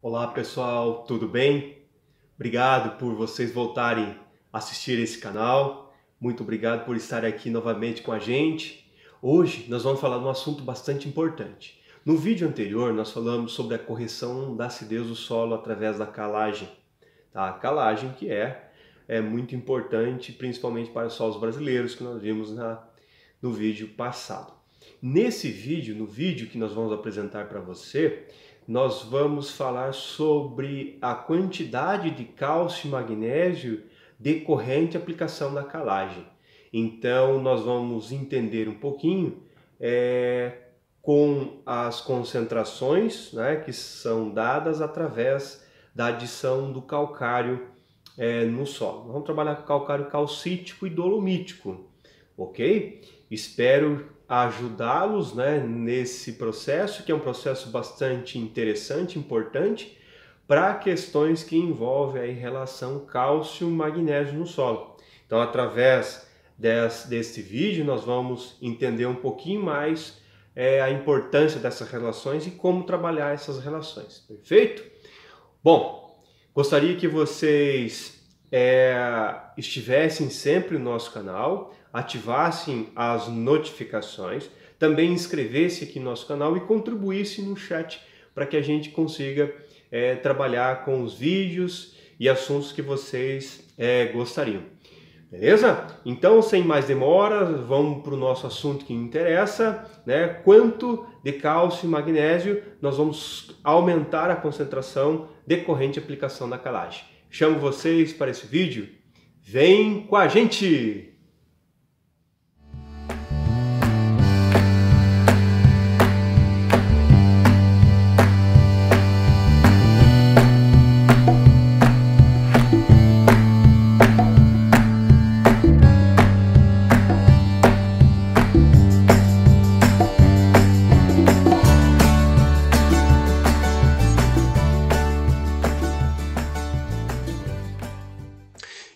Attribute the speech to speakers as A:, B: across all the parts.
A: Olá pessoal, tudo bem? Obrigado por vocês voltarem a assistir esse canal. Muito obrigado por estar aqui novamente com a gente. Hoje nós vamos falar de um assunto bastante importante. No vídeo anterior nós falamos sobre a correção da acidez do solo através da calagem. Tá? A calagem que é muito importante, principalmente para os solos brasileiros, que nós vimos no vídeo passado. Nesse vídeo, no vídeo que nós vamos apresentar para você, nós vamos falar sobre a quantidade de cálcio e magnésio decorrente à aplicação da calagem. Então nós vamos entender um pouquinho com as concentrações, né, que são dadas através da adição do calcário no solo. Vamos trabalhar com calcário calcítico e dolomítico, ok? Espero ajudá-los, né, nesse processo, que é um processo bastante interessante, importante, para questões que envolvem a relação cálcio-magnésio no solo. Então, através desse vídeo, nós vamos entender um pouquinho mais a importância dessas relações e como trabalhar essas relações, perfeito? Bom, gostaria que vocês estivessem sempre no nosso canal, ativassem as notificações, também inscrevesse aqui no nosso canal e contribuísse no chat para que a gente consiga trabalhar com os vídeos e assuntos que vocês gostariam. Beleza? Então, sem mais demora, vamos para o nosso assunto que interessa, né? Quanto de cálcio e magnésio nós vamos aumentar a concentração decorrente à aplicação da calagem. Chamo vocês para esse vídeo. Vem com a gente!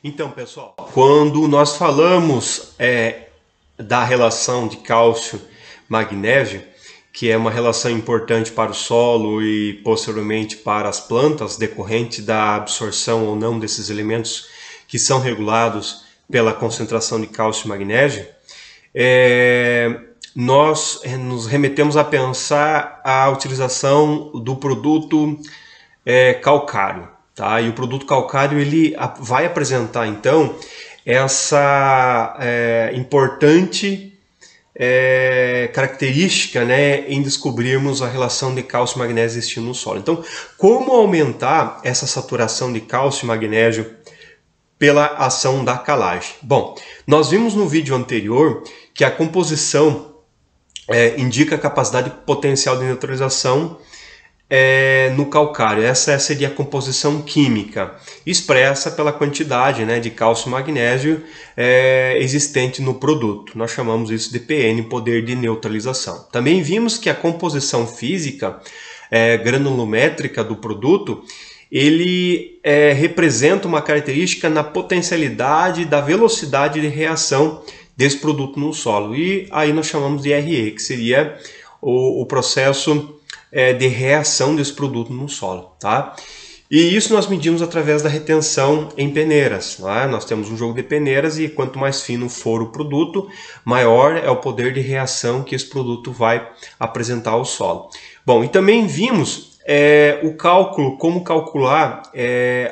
A: Então, pessoal, quando nós falamos da relação de cálcio-magnésio, que é uma relação importante para o solo e posteriormente para as plantas, decorrente da absorção ou não desses elementos que são regulados pela concentração de cálcio e magnésio, nós nos remetemos a pensar a utilização do produto calcário. Tá? E o produto calcário ele vai apresentar então essa importante característica, né, em descobrirmos a relação de cálcio e magnésio existindo no solo. Então, como aumentar essa saturação de cálcio e magnésio pela ação da calagem? Bom, nós vimos no vídeo anterior que a composição indica a capacidade potencial de neutralização no calcário. Essa seria a composição química, expressa pela quantidade, né, de cálcio e magnésio existente no produto. Nós chamamos isso de PN, poder de neutralização. Também vimos que a composição física granulométrica do produto, ele representa uma característica na potencialidade da velocidade de reação desse produto no solo. E aí nós chamamos de RE, que seria o processo de reação desse produto no solo, tá? E isso nós medimos através da retenção em peneiras, não é? Nós temos um jogo de peneiras e quanto mais fino for o produto, maior é o poder de reação que esse produto vai apresentar ao solo. Bom, e também vimos o cálculo, como calcular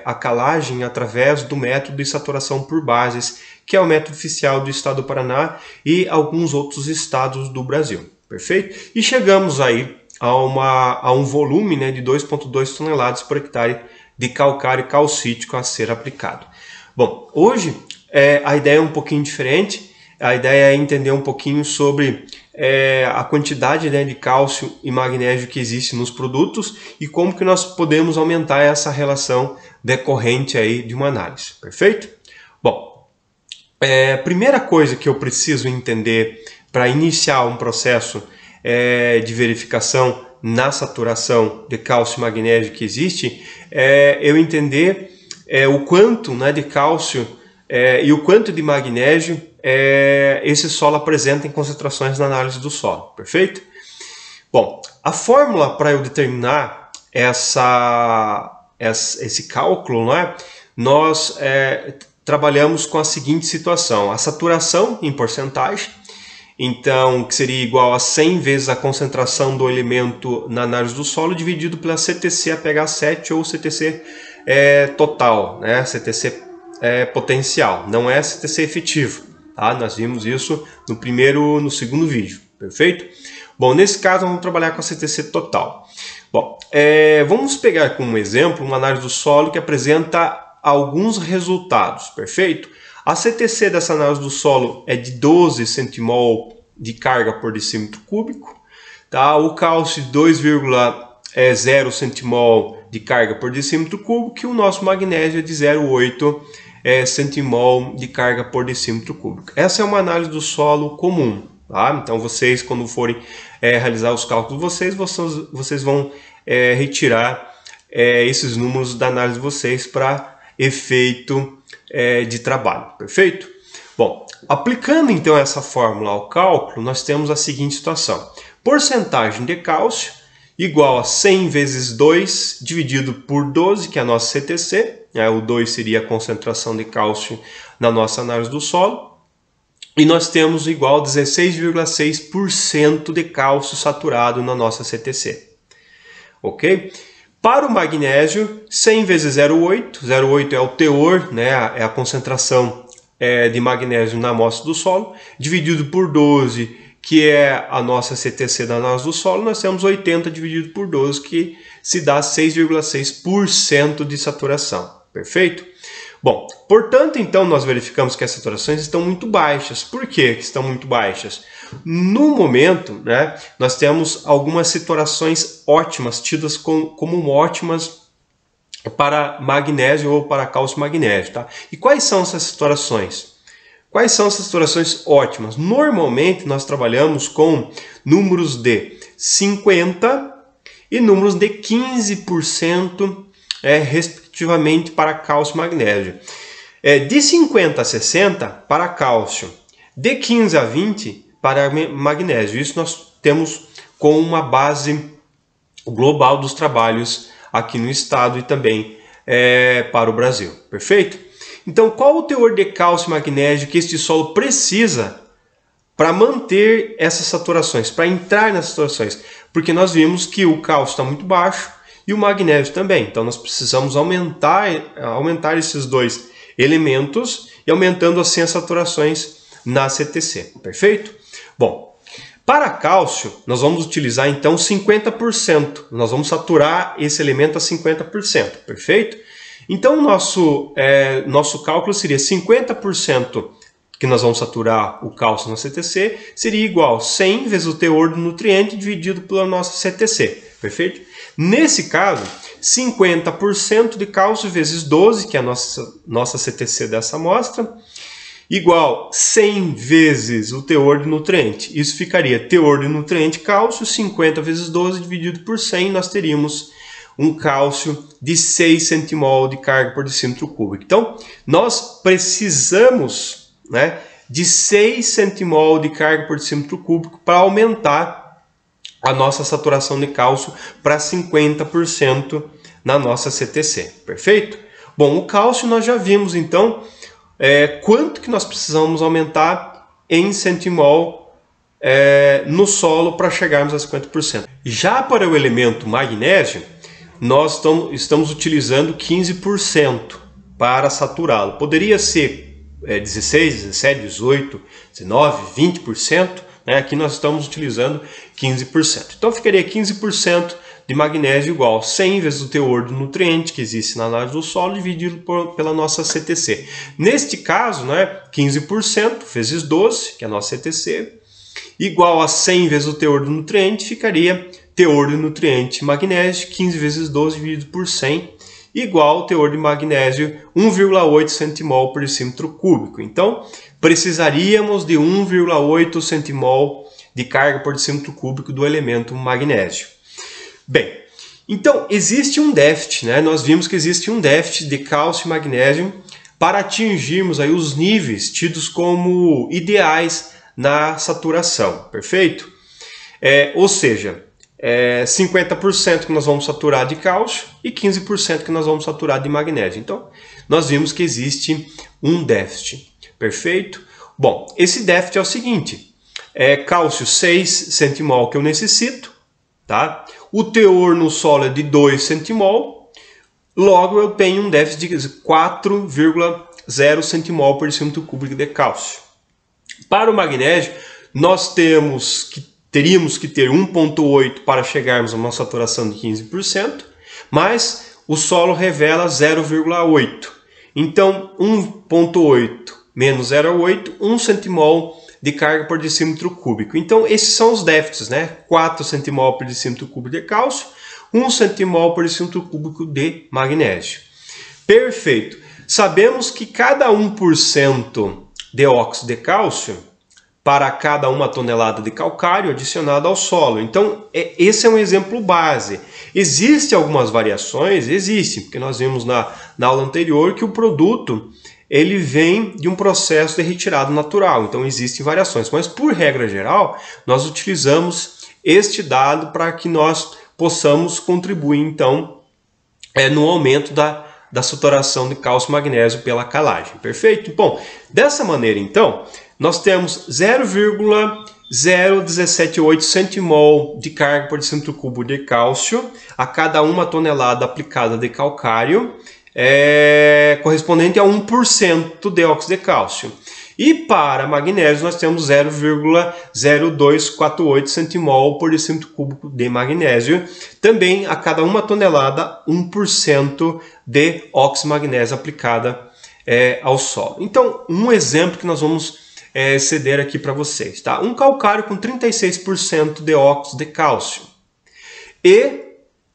A: a calagem através do método de saturação por bases, que é o método oficial do estado do Paraná e alguns outros estados do Brasil, perfeito? E chegamos aí a um volume, né, de 2,2 toneladas por hectare de calcário calcítico a ser aplicado. Bom, hoje a ideia é um pouquinho diferente. A ideia é entender um pouquinho sobre a quantidade, né, de cálcio e magnésio que existe nos produtos e como que nós podemos aumentar essa relação decorrente aí de uma análise, perfeito? Bom, primeira coisa que eu preciso entender para iniciar um processo de verificação na saturação de cálcio e magnésio que existe, eu entender o quanto, né, de cálcio e o quanto de magnésio esse solo apresenta em concentrações na análise do solo, perfeito? Bom, a fórmula para eu determinar esse cálculo, não é? Nós trabalhamos com a seguinte situação: a saturação em porcentagem, então, que seria igual a 100 vezes a concentração do elemento na análise do solo dividido pela CTC APH7 ou CTC total, né? CTC potencial, não é CTC efetivo, tá? Nós vimos isso no segundo vídeo, perfeito? Bom, nesse caso vamos trabalhar com a CTC total. Bom, vamos pegar como exemplo uma análise do solo que apresenta alguns resultados, perfeito? A CTC dessa análise do solo é de 12 centimol de carga por decímetro cúbico, tá? O cálcio 2,0 centimol de carga por decímetro cúbico e o nosso magnésio é de 0,8 centimol de carga por decímetro cúbico. Essa é uma análise do solo comum, tá? Então vocês, quando forem realizar os cálculos vocês vão retirar esses números da análise de vocês para efeito de trabalho, perfeito? Bom, aplicando então essa fórmula ao cálculo, nós temos a seguinte situação: porcentagem de cálcio igual a 100 vezes 2 dividido por 12, que é a nossa CTC, o 2 seria a concentração de cálcio na nossa análise do solo, e nós temos igual a 16,6% de cálcio saturado na nossa CTC, ok? Para o magnésio, 100 vezes 0,8, 0,8 é o teor, né, é a concentração de magnésio na amostra do solo, dividido por 12, que é a nossa CTC da análise do solo, nós temos 80 dividido por 12, que se dá 6,6% de saturação, perfeito? Bom, portanto, então, nós verificamos que as saturações estão muito baixas. Por que estão muito baixas? No momento, né, nós temos algumas saturações ótimas, tidas como ótimas para magnésio ou para cálcio magnésio, tá? E quais são essas saturações? Quais são essas saturações ótimas? Normalmente, nós trabalhamos com números de 50% e números de 15%, respectivamente, para cálcio e magnésio. De 50 a 60 para cálcio, de 15 a 20 para magnésio. Isso nós temos com uma base global dos trabalhos aqui no estado e também para o Brasil. Perfeito? Então, qual o teor de cálcio e magnésio que este solo precisa para manter essas saturações, para entrar nessas saturações? Porque nós vimos que o cálcio está muito baixo e o magnésio também. Então, nós precisamos aumentar esses dois elementos e aumentando assim as saturações na CTC. Perfeito? Bom, para cálcio, nós vamos utilizar então 50%. Nós vamos saturar esse elemento a 50%. Perfeito? Então, nosso cálculo seria 50% que nós vamos saturar o cálcio na CTC, seria igual a 100 vezes o teor do nutriente dividido pela nossa CTC. Perfeito? Nesse caso, 50% de cálcio vezes 12, que é a nossa CTC dessa amostra, igual 100 vezes o teor de nutriente. Isso ficaria teor de nutriente cálcio, 50 vezes 12 dividido por 100, nós teríamos um cálcio de 6 centimol de carga por decímetro cúbico. Então, nós precisamos, né, de 6 centimol de carga por decímetro cúbico para aumentar a nossa saturação de cálcio para 50% na nossa CTC. Perfeito? Bom, o cálcio nós já vimos, então, quanto que nós precisamos aumentar em centimol no solo para chegarmos a 50%. Já para o elemento magnésio, nós estamos utilizando 15% para saturá-lo. Poderia ser 16, 17, 18, 19, 20%. Né? Aqui nós estamos utilizando 15%. Então ficaria 15% de magnésio igual a 100 vezes o teor do nutriente que existe na análise do solo dividido pela nossa CTC. Neste caso, né, 15% vezes 12, que é a nossa CTC, igual a 100 vezes o teor do nutriente, ficaria teor do nutriente magnésio, 15 vezes 12 dividido por 100, igual ao teor de magnésio 1,8 centimol por decímetro cúbico. Então, precisaríamos de 1,8 centimol de carga por decímetro cúbico do elemento magnésio. Bem, então existe um déficit, né? Nós vimos que existe um déficit de cálcio e magnésio para atingirmos aí os níveis tidos como ideais na saturação, perfeito? Ou seja, 50% que nós vamos saturar de cálcio e 15% que nós vamos saturar de magnésio. Então, nós vimos que existe um déficit. Perfeito? Bom, esse déficit é o seguinte. Cálcio 6 centimol que eu necessito, tá? O teor no solo é de 2 centimol, logo eu tenho um déficit de 4,0 centimol por decímetro cúbico de cálcio. Para o magnésio, nós teríamos que ter 1,8 para chegarmos a uma saturação de 15%, mas o solo revela 0,8. Então, 1,8 menos 0,8, 1 centimol de carga por decímetro cúbico. Então, esses são os déficits, né? 4 centimol por decímetro cúbico de cálcio, 1 centimol por decímetro cúbico de magnésio. Perfeito. Sabemos que cada 1% de óxido de cálcio para cada 1 tonelada de calcário adicionado ao solo. Então, esse é um exemplo base. Existem algumas variações? Existem, porque nós vimos na aula anterior que o produto ele vem de um processo de retirada natural. Então, existem variações. Mas, por regra geral, nós utilizamos este dado para que nós possamos contribuir, então, no aumento da saturação de cálcio e magnésio pela calagem. Perfeito? Bom, dessa maneira, então, nós temos 0,0178 centimol de carga por decímetro cúbico de cálcio a cada 1 tonelada aplicada de calcário, correspondente a 1% de óxido de cálcio. E para magnésio nós temos 0,0248 centimol por decímetro cúbico de magnésio, também a cada 1 tonelada 1% de óxido de magnésio aplicada ao solo. Então, um exemplo que nós vamos ceder aqui para vocês, tá? Um calcário com 36% de óxido de cálcio e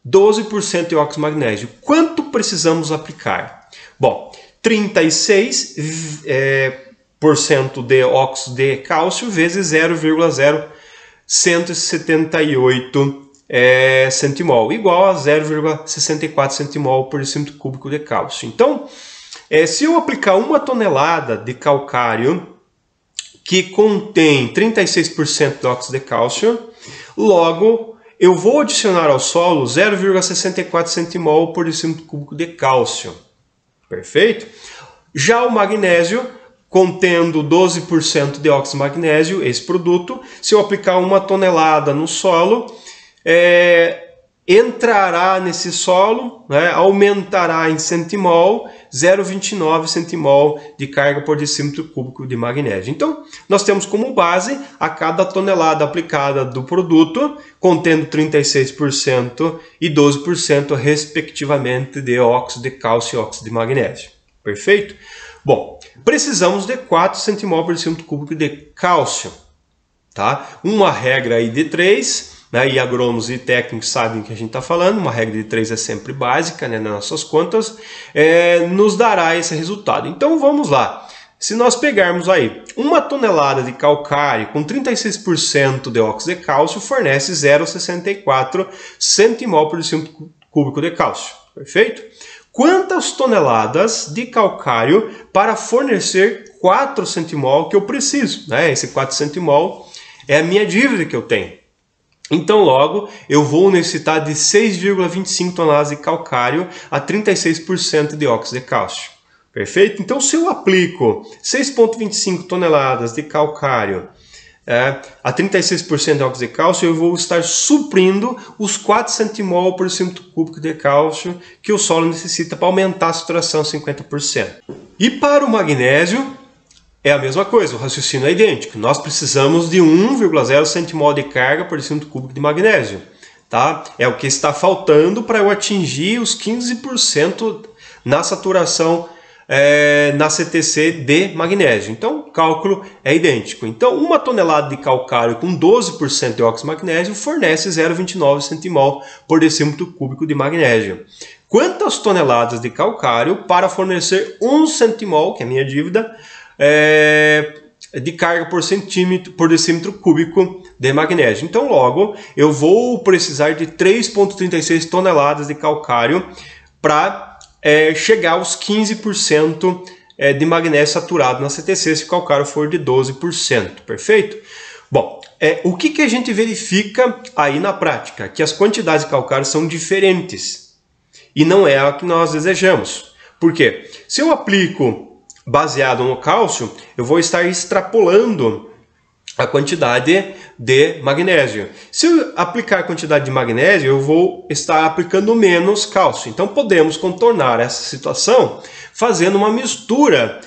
A: 12% de óxido de magnésio. Quanto precisamos aplicar? Bom, 36% de óxido de cálcio vezes 0,0178 centimol, igual a 0,64 centimol por decímetro cúbico de cálcio. Então, se eu aplicar 1 tonelada de calcário que contém 36% de óxido de cálcio, logo eu vou adicionar ao solo 0,64 centimol por decímetro cúbico de cálcio. Perfeito? Já o magnésio, contendo 12% de óxido de magnésio, esse produto, se eu aplicar 1 tonelada no solo, entrará nesse solo, né, aumentará em centimol, 0,29 centimol de carga por decímetro cúbico de magnésio. Então, nós temos como base a cada tonelada aplicada do produto, contendo 36% e 12% respectivamente de óxido de cálcio e óxido de magnésio. Perfeito? Bom, precisamos de 4 centimol por decímetro cúbico de cálcio. Tá? Uma regra aí de 3, né, e agrônomos e técnicos sabem o que a gente está falando, uma regra de 3 é sempre básica, né, nas nossas contas, nos dará esse resultado. Então vamos lá. Se nós pegarmos aí 1 tonelada de calcário com 36% de óxido de cálcio, fornece 0,64 centimol por decímetro cúbico de cálcio. Perfeito? Quantas toneladas de calcário para fornecer 4 centimol que eu preciso? Né? Esse 4 centimol é a minha dívida que eu tenho. Então, logo, eu vou necessitar de 6,25 toneladas de calcário a 36% de óxido de cálcio. Perfeito? Então, se eu aplico 6,25 toneladas de calcário a 36% de óxido de cálcio, eu vou estar suprindo os 4 centimol por decímetro cúbico de cálcio que o solo necessita para aumentar a saturação a 50%. E para o magnésio, é a mesma coisa, o raciocínio é idêntico. Nós precisamos de 1,0 centimol de carga por decímetro cúbico de magnésio. Tá? É o que está faltando para eu atingir os 15% na saturação na CTC de magnésio. Então, o cálculo é idêntico. Então, 1 tonelada de calcário com 12% de óxido de magnésio fornece 0,29 centimol por decímetro cúbico de magnésio. Quantas toneladas de calcário para fornecer 1 centimol, que é a minha dívida, de carga por decímetro cúbico de magnésio? Então, logo, eu vou precisar de 3,36 toneladas de calcário para chegar aos 15% de magnésio saturado na CTC, se o calcário for de 12%. Perfeito? Bom, o que a gente verifica aí na prática? Que as quantidades de calcário são diferentes e não é a que nós desejamos. Por quê? Se eu aplico baseado no cálcio, eu vou estar extrapolando a quantidade de magnésio. Se eu aplicar a quantidade de magnésio, eu vou estar aplicando menos cálcio. Então podemos contornar essa situação fazendo uma mistura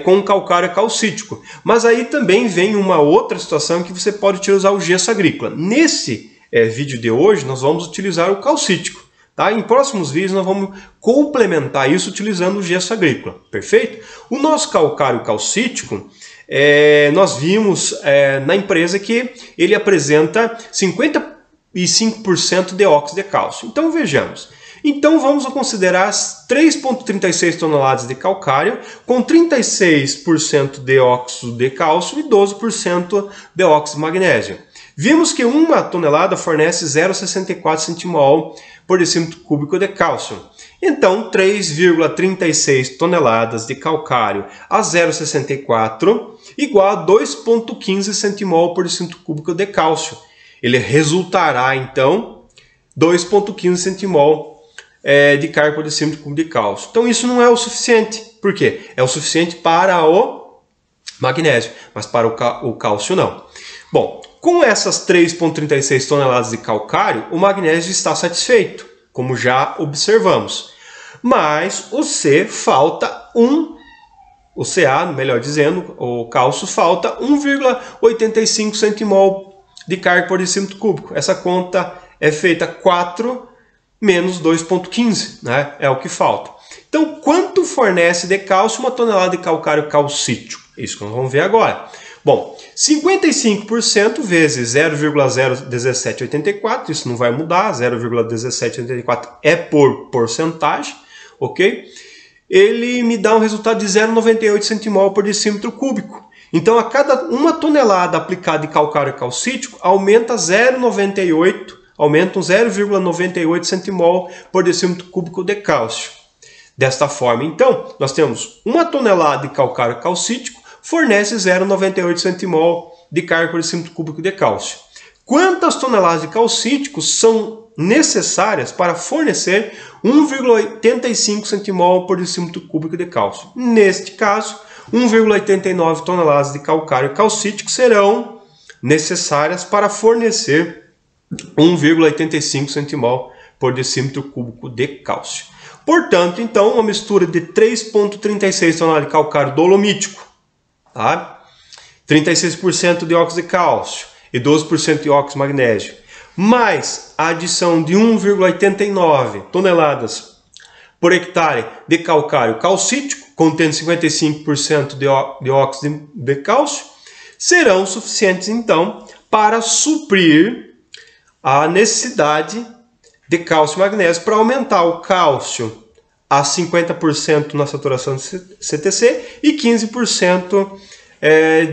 A: com calcário calcítico. Mas aí também vem uma outra situação que você pode utilizar o gesso agrícola. Nesse vídeo de hoje nós vamos utilizar o calcítico. Tá? Em próximos vídeos nós vamos complementar isso utilizando o gesso agrícola. Perfeito? O nosso calcário calcítico, nós vimos na empresa que ele apresenta 55% de óxido de cálcio. Então vejamos. Então vamos considerar as 3,36 toneladas de calcário com 36% de óxido de cálcio e 12% de óxido de magnésio. Vimos que uma tonelada fornece 0,64 centimol por decímetro cúbico de cálcio. Então 3,36 toneladas de calcário a 0,64 igual a 2,15 centimol por decímetro cúbico de cálcio. Ele resultará então 2,15 centimol de carga por decímetro cúbico de cálcio. Então isso não é o suficiente. Por quê? É o suficiente para o magnésio, mas para o cálcio não. Bom, com essas 3,36 toneladas de calcário, o magnésio está satisfeito, como já observamos. Mas o CA, melhor dizendo, o cálcio falta 1,85 centimol de carga por decímetro cúbico. Essa conta é feita 4 menos 2,15, né? É o que falta. Então, quanto fornece de cálcio uma tonelada de calcário calcítico? Isso que nós vamos ver agora. Bom, 55% vezes 0,01784, isso não vai mudar, 0,1784 é por porcentagem, ok? Ele me dá um resultado de 0,98 centimol por decímetro cúbico. Então, a cada uma tonelada aplicada de calcário calcítico, aumenta 0,98 centimol por decímetro cúbico de cálcio. Desta forma, então, nós temos uma tonelada de calcário calcítico fornece 0,98 centimol de carga por decímetro cúbico de cálcio. Quantas toneladas de calcítico são necessárias para fornecer 1,85 centimol por decímetro cúbico de cálcio? Neste caso, 1,89 toneladas de calcário calcítico serão necessárias para fornecer 1,85 centimol por decímetro cúbico de cálcio. Portanto, então, uma mistura de 3,36 toneladas de calcário dolomítico, tá? 36% de óxido de cálcio e 12% de óxido de magnésio, mais a adição de 1,89 toneladas por hectare de calcário calcítico, contendo 55% de óxido de cálcio, serão suficientes, então, para suprir a necessidade de cálcio e magnésio para aumentar o cálcio a 50% na saturação de CTC e 15%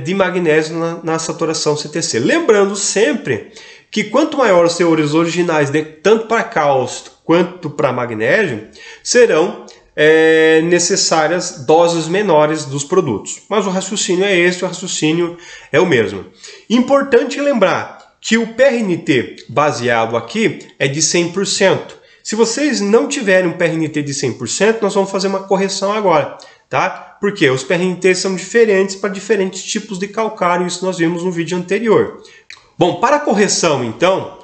A: de magnésio na saturação CTC. Lembrando sempre que quanto maior os teores originais, tanto para cálcio quanto para magnésio, serão necessárias doses menores dos produtos. Mas o raciocínio é esse, o raciocínio é o mesmo. Importante lembrar que o PRNT baseado aqui é de 100%. Se vocês não tiverem um PRNT de 100%, nós vamos fazer uma correção agora, tá? Porque os PRNTs são diferentes para diferentes tipos de calcário, isso nós vimos no vídeo anterior. Bom, para a correção, então,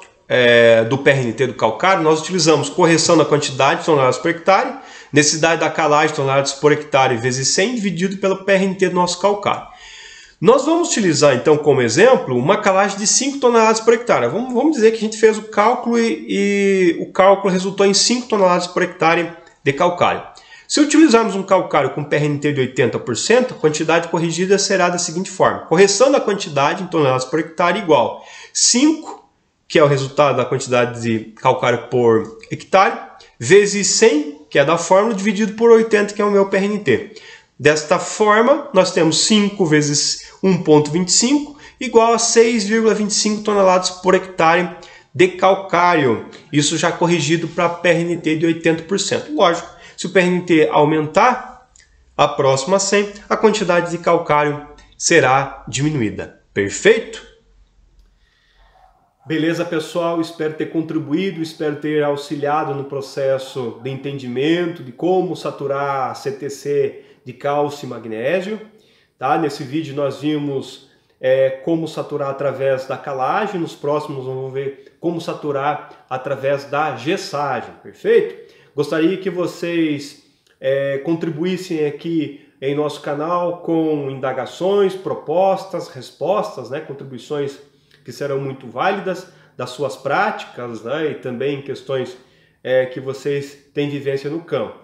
A: do PRNT do calcário, nós utilizamos correção da quantidade de toneladas por hectare, necessidade da calagem de toneladas por hectare vezes 100 dividido pelo PRNT do nosso calcário. Nós vamos utilizar, então, como exemplo, uma calagem de 5 toneladas por hectare. Vamos dizer que a gente fez o cálculo e o cálculo resultou em 5 toneladas por hectare de calcário. Se utilizarmos um calcário com PRNT de 80%, a quantidade corrigida será da seguinte forma. Correção da quantidade em toneladas por hectare igual 5, que é o resultado da quantidade de calcário por hectare, vezes 100, que é da fórmula, dividido por 80, que é o meu PRNT. Desta forma, nós temos 5 vezes 1,25 igual a 6,25 toneladas por hectare de calcário. Isso já corrigido para PRNT de 80%. Lógico, se o PRNT aumentar, a próxima 100, a quantidade de calcário será diminuída. Perfeito? Beleza, pessoal? Espero ter contribuído, espero ter auxiliado no processo de entendimento de como saturar CTC de cálcio e magnésio. Tá? Nesse vídeo nós vimos como saturar através da calagem, nos próximos vamos ver como saturar através da gessagem, perfeito? Gostaria que vocês contribuíssem aqui em nosso canal com indagações, propostas, respostas, né? Contribuições que serão muito válidas das suas práticas, né? E também questões que vocês têm vivência no campo.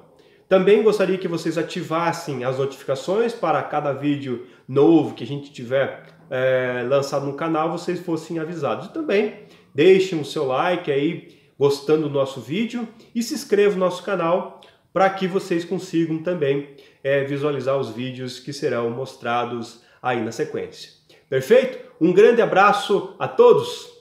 A: Também gostaria que vocês ativassem as notificações para cada vídeo novo que a gente tiver lançado no canal, vocês fossem avisados. E também deixem o seu like aí, gostando do nosso vídeo, e se inscrevam no nosso canal para que vocês consigam também visualizar os vídeos que serão mostrados aí na sequência. Perfeito? Um grande abraço a todos!